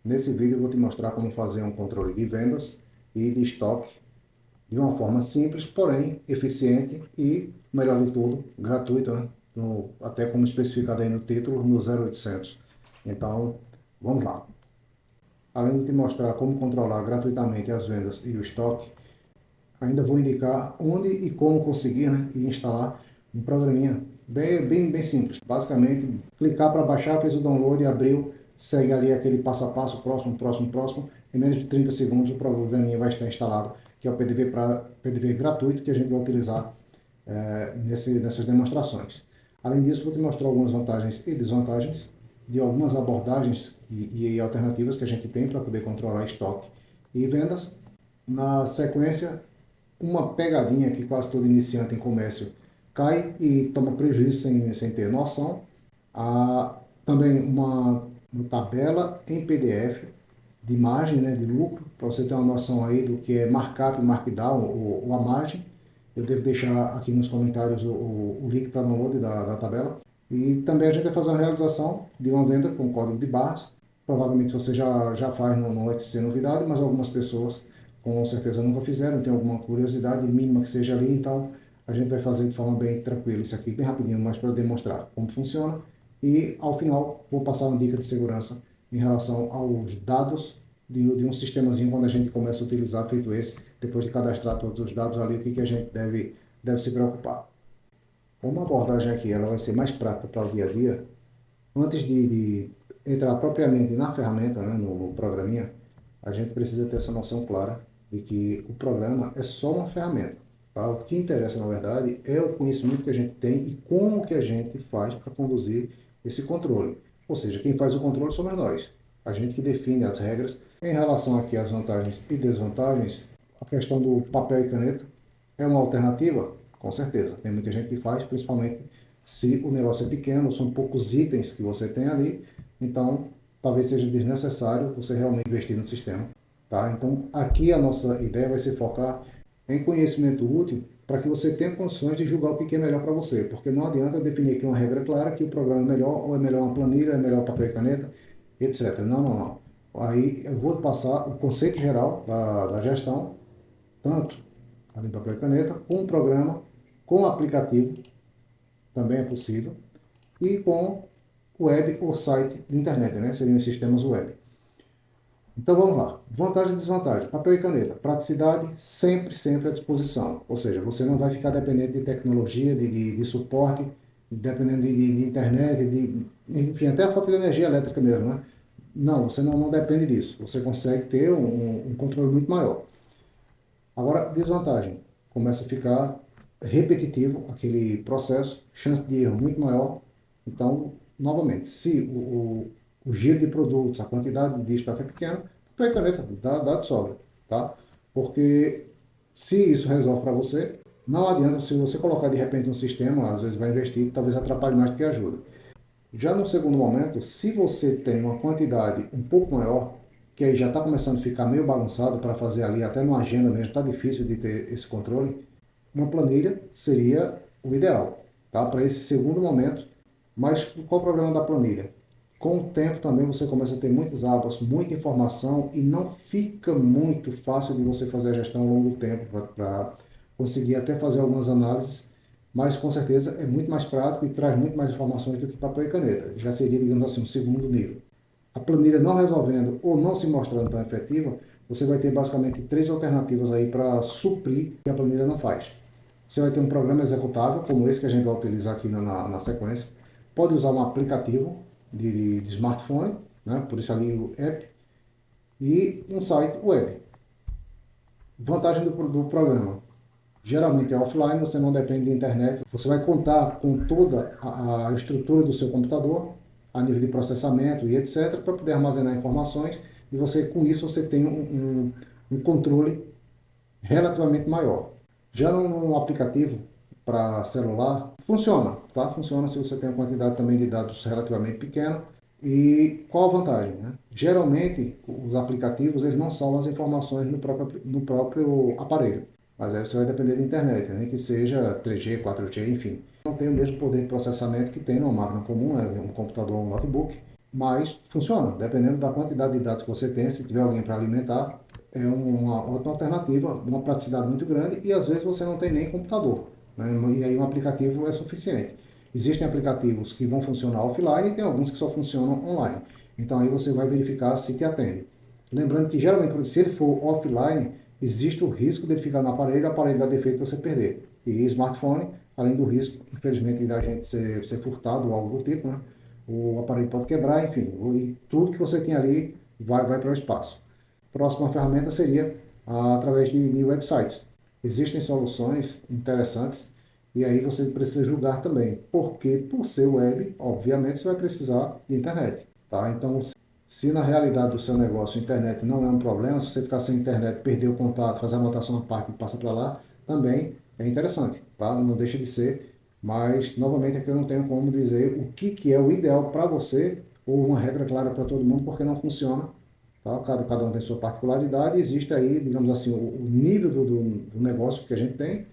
Nesse vídeo eu vou te mostrar como fazer um controle de vendas e de estoque de uma forma simples, porém eficiente e, melhor de tudo, gratuita, né? Até como especificado aí no título, no 0800. Então, vamos lá. Além de te mostrar como controlar gratuitamente as vendas e o estoque, ainda vou indicar onde e como conseguir, né, e instalar um programinha bem simples. Basicamente, clicar para baixar, fez o download, abriu, segue ali aquele passo a passo, próximo. Em menos de 30 segundos o programinha vai estar instalado, que é o PDV gratuito que a gente vai utilizar nessas demonstrações. Além disso, vou te mostrar algumas vantagens e desvantagens de algumas abordagens e alternativas que a gente tem para poder controlar estoque e vendas. Na sequência, uma pegadinha que quase todo iniciante em comércio cai e toma prejuízo sem ter noção. Também uma tabela em PDF de margem, né, de lucro, para você ter uma noção aí do que é markup e markdown ou a margem. Eu devo deixar aqui nos comentários o link para download da tabela. E também a gente vai fazer uma realização de uma venda com código de barras. Provavelmente você já faz no etc novidade, mas algumas pessoas com certeza nunca fizeram, tem alguma curiosidade mínima que seja ali, então a gente vai fazer de forma bem tranquila isso aqui, bem rapidinho, mas para demonstrar como funciona. E ao final vou passar uma dica de segurança em relação aos dados de um sistemazinho quando a gente começa a utilizar, feito esse, depois de cadastrar todos os dados ali, o que a gente deve se preocupar. Uma abordagem aqui ela vai ser mais prática para o dia a dia. Antes de entrar propriamente na ferramenta, né, no programinha, a gente precisa ter essa noção clara de que o programa é só uma ferramenta. Tá? O que interessa, na verdade, é o conhecimento que a gente tem e como que a gente faz para conduzir esse controle. Ou seja, quem faz o controle somos nós. A gente que define as regras. Em relação aqui às vantagens e desvantagens, a questão do papel e caneta é uma alternativa? Com certeza. Tem muita gente que faz, principalmente se o negócio é pequeno, são poucos itens que você tem ali, então talvez seja desnecessário você realmente investir no sistema. Tá? Então aqui a nossa ideia vai se focar em conhecimento útil para que você tenha condições de julgar o que é melhor para você, porque não adianta definir aqui uma regra clara que o programa é melhor, ou é melhor uma planilha, é melhor papel e caneta, etc. Não. Aí eu vou passar o conceito geral da gestão, tanto além do papel e caneta, com um programa, com um aplicativo, também é possível, e com web ou site de internet, né? Seriam os sistemas web. Então vamos lá. Vantagem e desvantagem. Papel e caneta. Praticidade sempre à disposição. Ou seja, você não vai ficar dependente de tecnologia, de suporte, dependendo de internet, enfim, até a falta de energia elétrica mesmo, né? Não, você não depende disso. Você consegue ter um controle muito maior. Agora, desvantagem. Começa a ficar repetitivo aquele processo, chance de erro muito maior. Então, novamente, se o giro de produtos, a quantidade de estoque é pequena, papel e caneta dá de sobra, tá? Porque se isso resolve para você, não adianta se você colocar de repente um sistema, às vezes vai investir, talvez atrapalhe mais do que ajuda. Já no segundo momento, se você tem uma quantidade um pouco maior, que aí já está começando a ficar meio bagunçado para fazer ali, até numa agenda mesmo, está difícil de ter esse controle, uma planilha seria o ideal, tá? Para esse segundo momento. Mas qual o problema da planilha? Com o tempo também você começa a ter muitas abas, muita informação e não fica muito fácil de você fazer a gestão ao longo do tempo para conseguir até fazer algumas análises, mas com certeza é muito mais prático e traz muito mais informações do que papel e caneta. Já seria, digamos assim, um segundo nível. A planilha não resolvendo ou não se mostrando tão efetiva, você vai ter basicamente três alternativas aí para suprir o que a planilha não faz. Você vai ter um programa executável, como esse que a gente vai utilizar aqui na sequência. Pode usar um aplicativo de smartphone, né? Por isso ali o app, e um site web. Vantagem do programa. Geralmente é offline, você não depende de internet. Você vai contar com toda a estrutura do seu computador, a nível de processamento e etc., para poder armazenar informações. E você, com isso, você tem um controle relativamente maior. Já no aplicativo para celular, funciona, tá? Funciona se você tem uma quantidade também de dados relativamente pequena. E qual a vantagem? Né? Geralmente, os aplicativos eles não salvam as informações no próprio aparelho. Mas aí você vai depender da internet, né? Que seja 3G, 4G, enfim. Não tem o mesmo poder de processamento que tem numa máquina comum, né? Um computador ou um notebook. mas funciona, dependendo da quantidade de dados que você tem, se tiver alguém para alimentar, é uma ótima alternativa, uma praticidade muito grande e às vezes você não tem nem computador, né? E aí um aplicativo é suficiente. Existem aplicativos que vão funcionar offline e tem alguns que só funcionam online. Então aí você vai verificar se te atende. Lembrando que geralmente se ele for offline, existe o risco dele ficar no aparelho, o aparelho dá defeito e você perder. E smartphone, além do risco, infelizmente, da gente ser furtado ou algo do tipo, né? O aparelho pode quebrar, enfim, e tudo que você tem ali vai para o espaço. Próxima ferramenta seria através de websites. Existem soluções interessantes e aí você precisa julgar também, porque por ser web, obviamente você vai precisar de internet, tá? Então, se na realidade do seu negócio a internet não é um problema, se você ficar sem internet, perder o contato, fazer a anotação à parte e passa para lá, também é interessante, tá? Não deixa de ser, mas novamente aqui eu não tenho como dizer o que é o ideal para você ou uma regra clara para todo mundo, porque não funciona, tá? Cada um tem sua particularidade, existe aí, digamos assim, o nível do negócio que a gente tem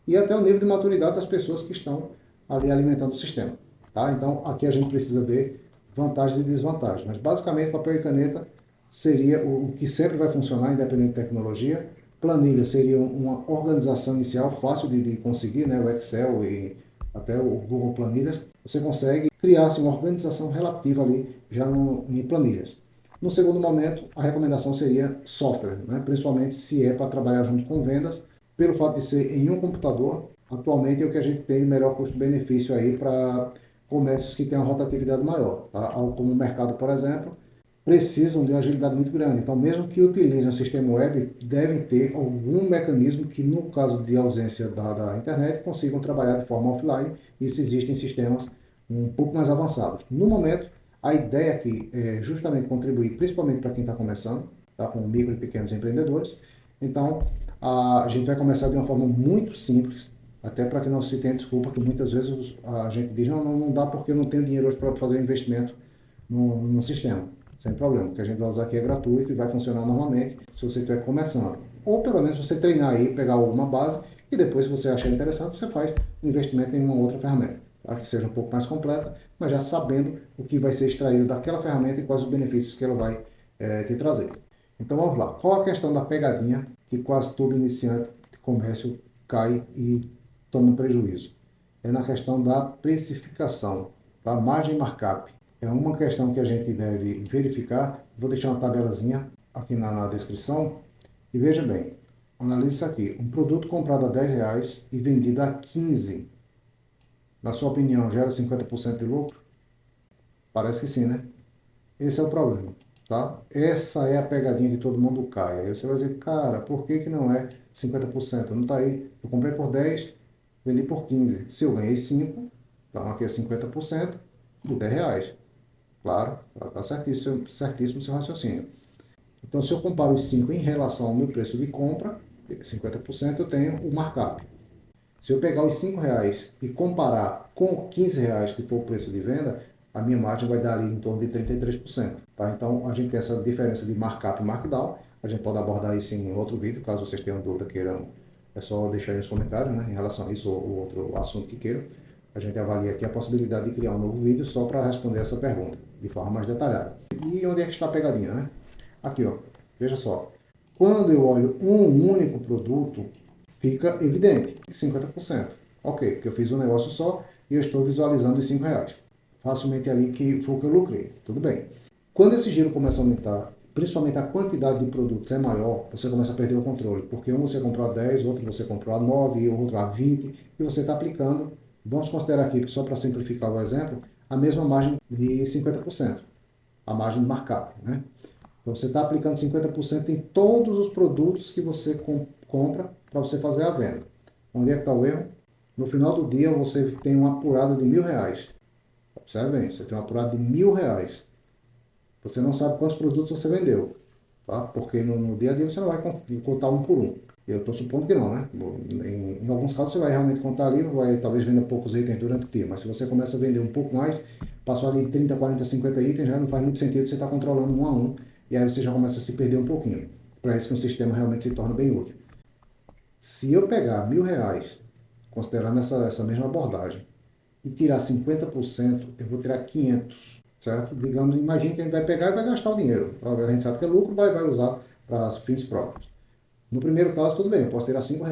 e até o nível de maturidade das pessoas que estão ali alimentando o sistema, tá? Então aqui a gente precisa ver vantagens e desvantagens, mas basicamente papel e caneta seria o que sempre vai funcionar, independente de tecnologia. Planilha seria uma organização inicial fácil de conseguir, né? O Excel e até o Google Planilhas. Você consegue criar assim, uma organização relativa ali já em planilhas. No segundo momento, a recomendação seria software, né? Principalmente se é para trabalhar junto com vendas, pelo fato de ser em um computador, atualmente é o que a gente tem de melhor custo-benefício aí para comércios que têm uma rotatividade maior, tá? Como o mercado, por exemplo, precisam de uma agilidade muito grande. Então, mesmo que utilizem o sistema web, devem ter algum mecanismo que, no caso de ausência da internet, consigam trabalhar de forma offline. Isso existe em sistemas um pouco mais avançados. No momento, a ideia aqui é justamente contribuir, principalmente para quem está começando, tá? Com micro e pequenos empreendedores. Então, a gente vai começar de uma forma muito simples, até para que não se tenha desculpa, que muitas vezes a gente diz, não dá porque eu não tenho dinheiro hoje para fazer o investimento no sistema. Sem problema, o que a gente vai usar aqui é gratuito e vai funcionar normalmente se você estiver começando. Ou pelo menos você treinar aí, pegar alguma base e depois, se você achar interessante, você faz um investimento em uma outra ferramenta, tá? Que seja um pouco mais completa, mas já sabendo o que vai ser extraído daquela ferramenta e quais os benefícios que ela vai te trazer. Então vamos lá. Qual a questão da pegadinha que quase todo iniciante de comércio cai e toma um prejuízo? É na questão da precificação, da margem markup. É uma questão que a gente deve verificar. Vou deixar uma tabelazinha aqui na descrição. E veja bem, analise isso aqui. Um produto comprado a R$ 10 e vendido a 15, na sua opinião, gera 50% de lucro? Parece que sim, né? Esse é o problema, tá? Essa é a pegadinha que todo mundo cai. Aí você vai dizer, cara, por que não é 50%? Não está aí. Eu comprei por 10, vendi por 15. Se eu ganhei 5, então aqui é 50% de R$ 10. Claro, está certíssimo, certíssimo o seu raciocínio. Então, se eu comparo os 5 em relação ao meu preço de compra, 50% eu tenho o markup. Se eu pegar os R$ 5 e comparar com R$ 15, que for o preço de venda, a minha margem vai dar ali em torno de 33%. Tá? Então, a gente tem essa diferença de markup e markdown. A gente pode abordar isso em outro vídeo, caso vocês tenham dúvida, queiram. É só deixar aí nos comentários, né, em relação a isso ou outro assunto que queiram. A gente avalia aqui a possibilidade de criar um novo vídeo só para responder essa pergunta, de forma mais detalhada. E onde é que está a pegadinha, né? Aqui, ó. Veja só. Quando eu olho um único produto, fica evidente, 50%. Ok, porque eu fiz um negócio só e eu estou visualizando os R$ 5. Facilmente ali que foi o que eu lucrei, tudo bem. Quando esse giro começa a aumentar, principalmente a quantidade de produtos é maior, você começa a perder o controle, porque um você comprou a 10, outro você comprou a 9, outro a 20, e você está aplicando, vamos considerar aqui, só para simplificar o exemplo, a mesma margem de 50%, a margem de markup, né? Então você está aplicando 50% em todos os produtos que você compra para você fazer a venda. Onde é que está o erro? No final do dia você tem um apurado de R$ 1.000. Observe bem, você tem um apurado de R$ 1.000. Você não sabe quantos produtos você vendeu, tá? Porque no dia a dia você não vai contar um por um. Eu estou supondo que não, né? Em alguns casos você vai realmente contar ali, vai talvez venda poucos itens durante o dia, mas se você começa a vender um pouco mais, passou ali 30, 40, 50 itens, já não faz muito sentido você estar controlando um a um, e aí você já começa a se perder um pouquinho. Para isso que um sistema realmente se torna bem útil. Se eu pegar R$ 1.000, considerando essa mesma abordagem, e tirar 50%, eu vou tirar 500. certo? Digamos, imagine que a gente vai pegar e vai gastar o dinheiro. A gente sabe que é lucro, vai usar para fins próprios. No primeiro caso, tudo bem, eu posso tirar R$ 5.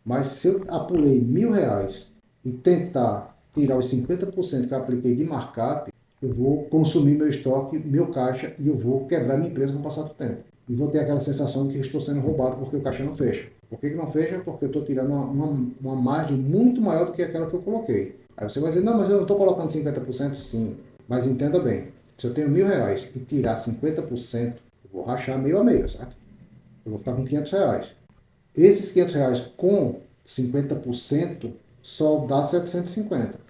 Mas se eu apurei R$ 1.000 e tentar tirar os 50% que eu apliquei de markup, eu vou consumir meu estoque, meu caixa, e eu vou quebrar minha empresa com o passar do tempo. E vou ter aquela sensação de que estou sendo roubado porque o caixa não fecha. Por que não fecha? Porque eu estou tirando uma margem muito maior do que aquela que eu coloquei. Aí você vai dizer, não, mas eu não estou colocando 50%, sim. Mas entenda bem, se eu tenho R$ 1.000 e tirar 50%, eu vou rachar meio a meio, certo? Eu vou ficar com R$ 500. Esses R$ 500 com 50% só dá 750.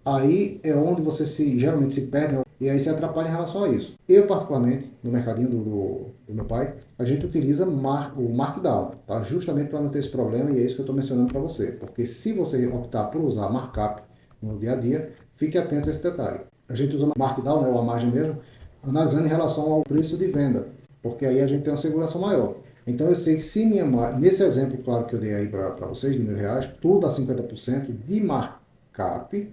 Aí é onde você geralmente se perde, né? E aí se atrapalha em relação a isso. Eu, particularmente, no mercadinho do meu pai, a gente utiliza o Markdown, tá? Justamente para não ter esse problema, e é isso que eu estou mencionando para você. Porque se você optar por usar markup no dia a dia, fique atento a esse detalhe. A gente usa Markdown, né, ou a margem mesmo, analisando em relação ao preço de venda, porque aí a gente tem uma segurança maior. Então eu sei que se nesse exemplo claro que eu dei aí para vocês de R$ 1.000, tudo a 50% de markup,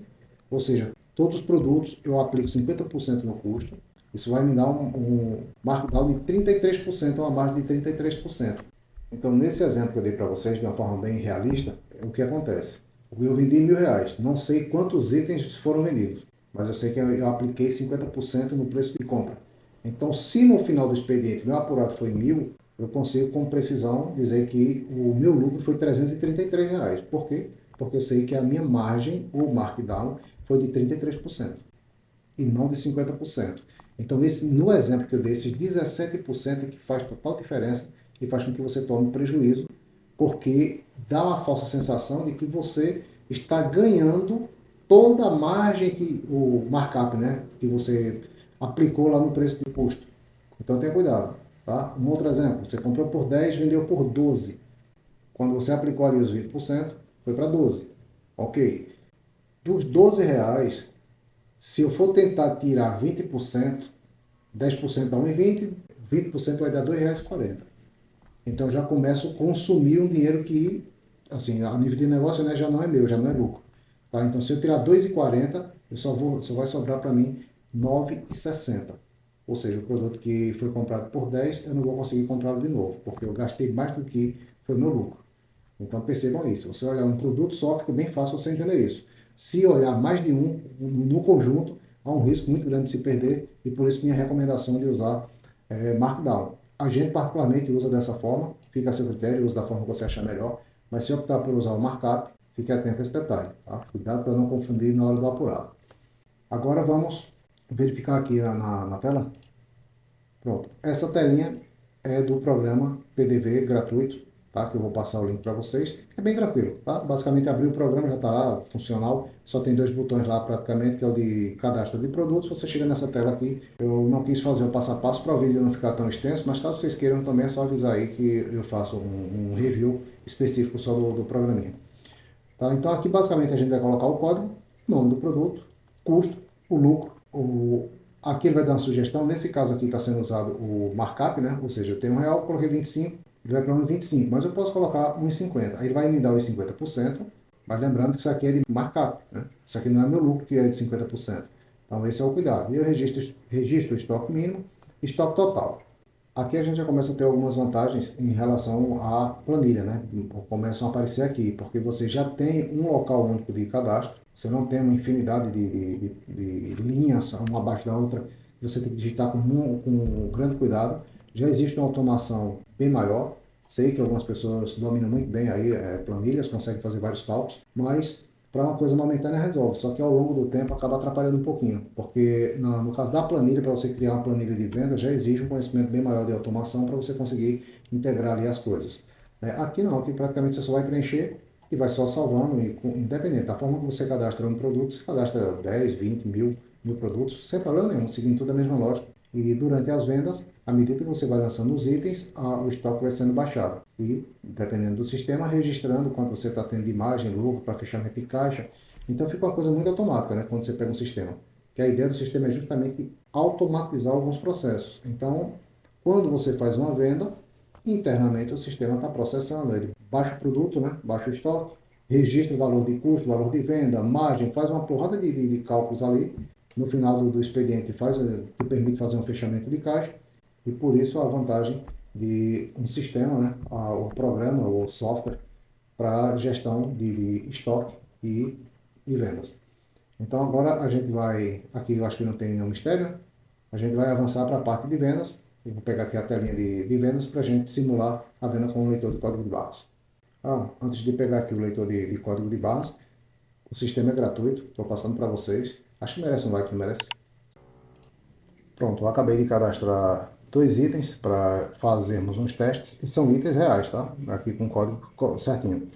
ou seja, todos os produtos eu aplico 50% no custo. Isso vai me dar um markdown de 33%, uma margem de 33%. Então, nesse exemplo que eu dei para vocês, de uma forma bem realista, o que acontece? Eu vendi R$ 1.000, não sei quantos itens foram vendidos, mas eu sei que eu apliquei 50% no preço de compra. Então, se no final do expediente meu apurado foi 1.000, eu consigo com precisão dizer que o meu lucro foi R$ 333. Por quê? Porque eu sei que a minha margem, o markdown, foi de 33% e não de 50%. Então, no exemplo que eu dei, esses 17% é que faz total diferença e faz com que você tome prejuízo, porque dá uma falsa sensação de que você está ganhando toda a margem o markup, né, que você aplicou lá no preço de custo. Então tenha cuidado. Tá? Um outro exemplo, você comprou por 10, vendeu por 12. Quando você aplicou ali os 20%, foi para 12. Ok. Dos R$ 12, se eu for tentar tirar 20%, 10% dá 1,20, 20% vai dar R$ 2,40. Então já começo a consumir um dinheiro que, assim, a nível de negócio, né, já não é meu, já não é lucro. Tá? Então se eu tirar R$ 2,40, só vai sobrar para mim R$ 9,60. Ou seja, o produto que foi comprado por 10, eu não vou conseguir comprá-lo de novo, porque eu gastei mais do que foi meu lucro. Então percebam isso. Se você olhar um produto só, fica bem fácil você entender isso. Se olhar mais de um no conjunto, há um risco muito grande de se perder, e por isso minha recomendação de usar Markdown. A gente particularmente usa dessa forma, fica a seu critério, usa da forma que você achar melhor, mas se optar por usar o markup, fique atento a esse detalhe. Tá? Cuidado para não confundir na hora do apurado. Agora vamos verificar aqui na tela. Pronto. Essa telinha é do programa PDV gratuito, tá? Que eu vou passar o link para vocês. É bem tranquilo, tá? Basicamente abrir o programa, já está lá, funcional. Só tem dois botões lá praticamente, que é o de cadastro de produtos. Você chega nessa tela aqui. Eu não quis fazer o passo a passo para o vídeo não ficar tão extenso, mas caso vocês queiram também é só avisar aí que eu faço um review específico só do programinha. Tá? Então aqui basicamente a gente vai colocar o código, nome do produto, custo, o lucro, aqui ele vai dar uma sugestão, nesse caso aqui está sendo usado o markup, né? Ou seja, eu tenho R$ 1, coloquei 25, ele vai para 1,25, mas eu posso colocar 1,50, aí ele vai me dar os 50%, mas lembrando que isso aqui é de markup, né? Isso aqui não é meu lucro, que é de 50%. Então esse é o cuidado. E eu registro o estoque mínimo e estoque total. Aqui a gente já começa a ter algumas vantagens em relação à planilha, né? Começam a aparecer aqui, porque você já tem um local único de cadastro, você não tem uma infinidade de linhas, uma abaixo da outra, você tem que digitar com grande cuidado. Já existe uma automação bem maior, sei que algumas pessoas dominam muito bem aí planilhas, conseguem fazer vários cálculos, mas para uma coisa momentânea resolve, só que ao longo do tempo acaba atrapalhando um pouquinho, porque no caso da planilha, para você criar uma planilha de venda, já exige um conhecimento bem maior de automação para você conseguir integrar ali as coisas. Aqui não, aqui praticamente você só vai preencher e vai só salvando, independente da forma que você cadastra um produto, você cadastra 10, 20, mil produtos, sem problema nenhum, seguindo toda a mesma lógica. E durante as vendas, à medida que você vai lançando os itens, o estoque vai sendo baixado. E, dependendo do sistema, registrando quanto você está tendo de margem, lucro, para fechamento de caixa. Então fica uma coisa muito automática, né, quando você pega um sistema. Que a ideia do sistema é justamente automatizar alguns processos. Então, quando você faz uma venda, internamente o sistema está processando. Ele baixa o produto, né, baixa o estoque, registra o valor de custo, valor de venda, margem, faz uma porrada de cálculos ali, no final do expediente te permite fazer um fechamento de caixa, e por isso a vantagem de um sistema, né, o programa ou software para gestão de estoque e vendas. Então agora a gente vai, aqui eu acho que não tem nenhum mistério, a gente vai avançar para a parte de vendas. Eu vou pegar aqui a telinha de vendas para a gente simular a venda com o leitor de código de barras. Antes de pegar aqui o leitor de código de barras, o sistema é gratuito, estou passando para vocês. Acho que merece um like, não merece? Pronto, eu acabei de cadastrar 2 itens para fazermos uns testes, e são itens reais, tá? Aqui com o código certinho.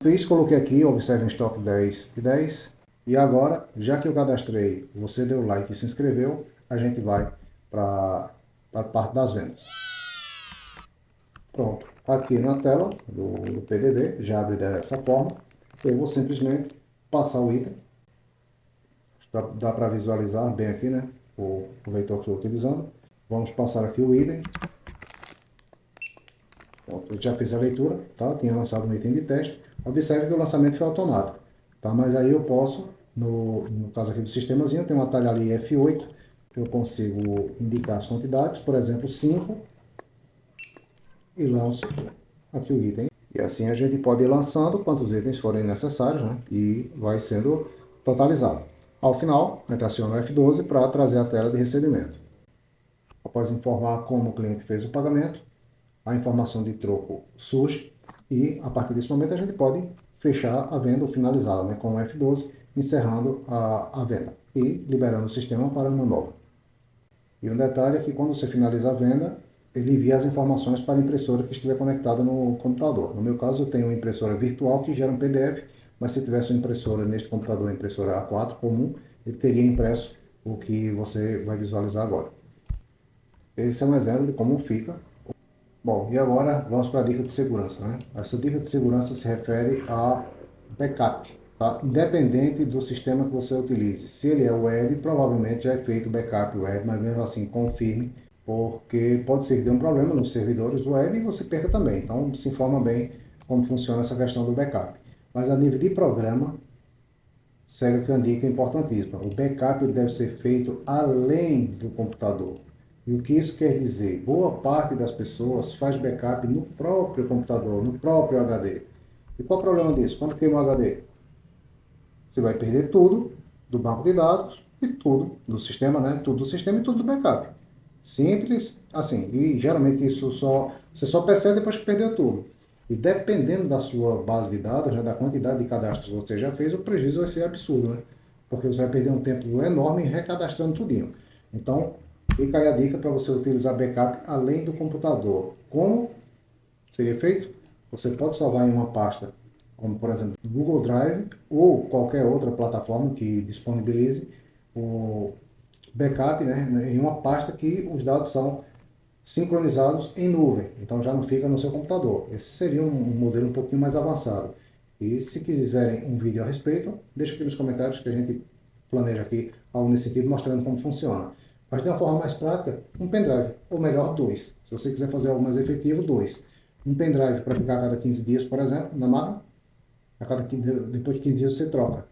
Fiz, coloquei aqui, observe em estoque 10 e 10. E agora, já que eu cadastrei, você deu like e se inscreveu, a gente vai para a parte das vendas. Pronto, aqui na tela do PDV, já abre dessa forma. Eu vou simplesmente passar o item. Dá para visualizar bem aqui, né? O leitor que estou utilizando. Vamos passar aqui o item. Pronto, eu já fiz a leitura, tá? Tinha lançado um item de teste. Observe que o lançamento foi automático, tá? Mas aí eu posso, no caso aqui do sistemazinho, tem uma talha ali F8, eu consigo indicar as quantidades, por exemplo, 5, e lanço aqui o item. E assim a gente pode ir lançando quantos itens forem necessários, né? E vai sendo totalizado. Ao final, a gente aciona o F12 para trazer a tela de recebimento. Após informar como o cliente fez o pagamento, a informação de troco surge e, a partir desse momento, a gente pode fechar a venda ou finalizá-la, né, com o F12, encerrando a venda e liberando o sistema para uma nova. E um detalhe é que quando você finaliza a venda, ele envia as informações para a impressora que estiver conectada no computador. No meu caso, eu tenho uma impressora virtual que gera um PDF, mas se tivesse uma impressora neste computador, uma impressora A4 comum, ele teria impresso o que você vai visualizar agora. Esse é um exemplo de como fica. Bom, e agora vamos para a dica de segurança, né? Essa dica de segurança se refere a backup, tá? Independente do sistema que você utilize. Se ele é web, provavelmente já é feito backup web, mas mesmo assim confirme, porque pode ser que dê um problema nos servidores web e você perca também. Então se informa bem como funciona essa questão do backup. Mas a nível de programa, segue aqui uma dica importantíssima. O backup deve ser feito além do computador. E o que isso quer dizer? Boa parte das pessoas faz backup no próprio computador, no próprio HD. E qual é o problema disso? Quando queima o HD? Você vai perder tudo do banco de dados e tudo do sistema, né? Tudo do sistema e tudo do backup. Simples assim. E geralmente você só percebe depois que perdeu tudo. E dependendo da sua base de dados, né, da quantidade de cadastros que você já fez, o prejuízo vai ser absurdo, né? Porque você vai perder um tempo enorme recadastrando tudinho. Então, fica aí a dica para você utilizar backup além do computador. Como seria feito? Você pode salvar em uma pasta, como por exemplo Google Drive ou qualquer outra plataforma que disponibilize o backup, né, em uma pasta que os dados são sincronizados em nuvem, então já não fica no seu computador. Esse seria um modelo um pouquinho mais avançado. E se quiserem um vídeo a respeito, deixa aqui nos comentários que a gente planeja aqui algo nesse sentido, mostrando como funciona. Mas de uma forma mais prática, um pendrive, ou melhor, 2. Se você quiser fazer algo mais efetivo, 2. Um pendrive para ficar a cada 15 dias, por exemplo, na máquina, depois de 15 dias você troca,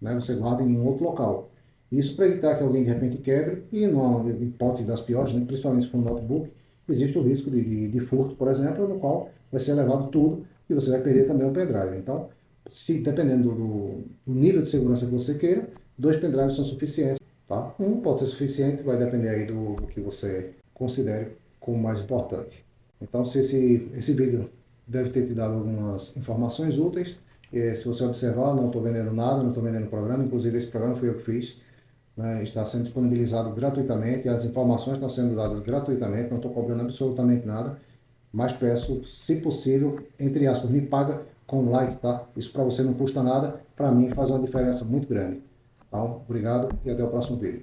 né? Você guarda em um outro local. Isso para evitar que alguém de repente quebre, e numa hipótese das piores, né, principalmente se for um notebook, existe o risco de furto, por exemplo, no qual vai ser levado tudo e você vai perder também o pendrive. Então, se dependendo do nível de segurança que você queira, 2 pendrives são suficientes. Tá? Um pode ser suficiente, vai depender aí do que você considere como mais importante. Então, se esse vídeo deve ter te dado algumas informações úteis. Se você observar, não estou vendendo nada, não estou vendendo programa, inclusive esse programa foi eu que fiz, né? Está sendo disponibilizado gratuitamente, as informações estão sendo dadas gratuitamente, não estou cobrando absolutamente nada, mas peço, se possível, entre aspas, me paga com like, tá? Isso para você não custa nada, para mim faz uma diferença muito grande. Tá? Obrigado e até o próximo vídeo.